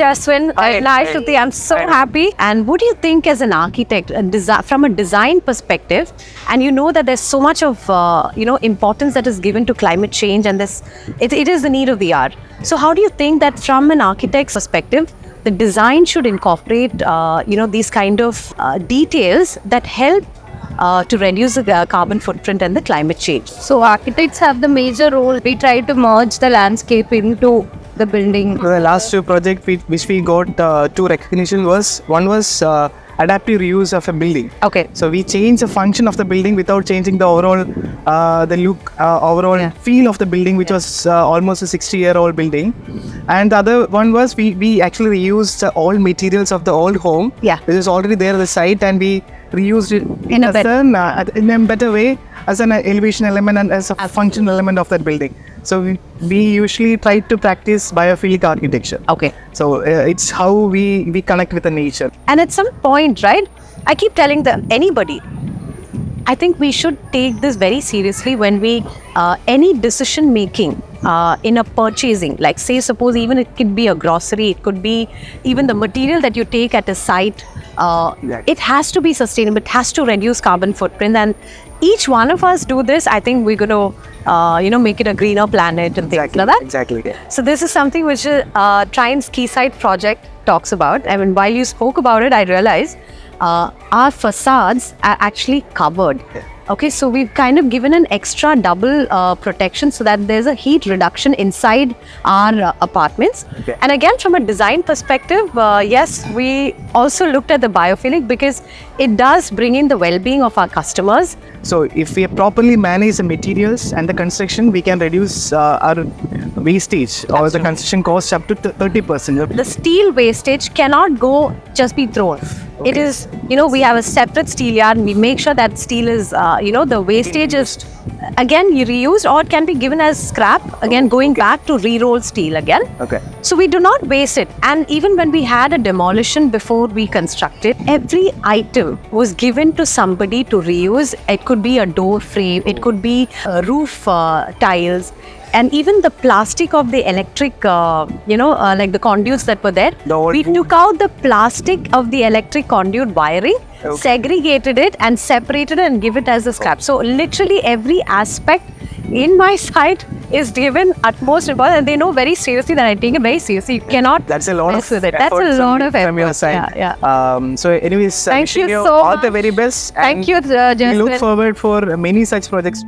Jeswin. Nice, Shruthi. I'm so happy. And what do you think as an architect, from a design perspective, and you know that there's so much of importance that is given to climate change, and it is the need of the hour. So how do you think that from an architect's perspective, the design should incorporate these kind of details that help to reduce the carbon footprint and the climate change? So architects have the major role. We try to merge the landscape into the building. The last two projects which we got two recognition one was adaptive reuse of a building. Okay. So we changed the function of the building without changing the overall the look, overall feel of the building, which was almost a 60-year-old building. And the other one was we actually reused all materials of the old home. Yeah. Which is already there at the site, and we reused it in a better way as an elevation element and as a functional element of that building. So we usually try to practice biophilic architecture. Okay. So it's how we connect with the nature. And at some point, right, I keep telling anybody, I think we should take this very seriously when we, any decision making in a purchasing, like say suppose even it could be a grocery, it could be even the material that you take at a site, it has to be sustainable, it has to reduce carbon footprint, and each one of us do this, I think we're going to make it a greener planet and things like that. Exactly. So this is something which Trine's Quayside project talks about. I mean, while you spoke about it, I realized our facades are actually covered. Okay, so we've kind of given an extra double protection so that there's a heat reduction inside our apartments. Okay. And again, from a design perspective, yes, we also looked at the biophilic because it does bring in the well-being of our customers. So if we properly manage the materials and the construction, we can reduce our wastage or the construction cost up to 30%. The steel wastage cannot just be thrown. Okay. It is, we have a separate steel yard and we make sure that steel is, the wastage is again reused, or it can be given as scrap, again going back to re-rolled steel again. Okay. So we do not waste it. And even when we had a demolition before we constructed, every item was given to somebody to reuse. It could be a door frame, it could be roof tiles, and even the plastic of the electric, like the conduits that were there. We took out the plastic of the electric conduit wiring, segregated it and separated it and give it as a scrap. So literally every aspect in my site is given utmost importance, and they know very seriously that I take it very seriously. You cannot That's a lot mess of with it. That's a lot of effort from your side. Yeah. So anyways, Thank you so all much. the very best. Thank you, We look Jeswin. forward for many such projects.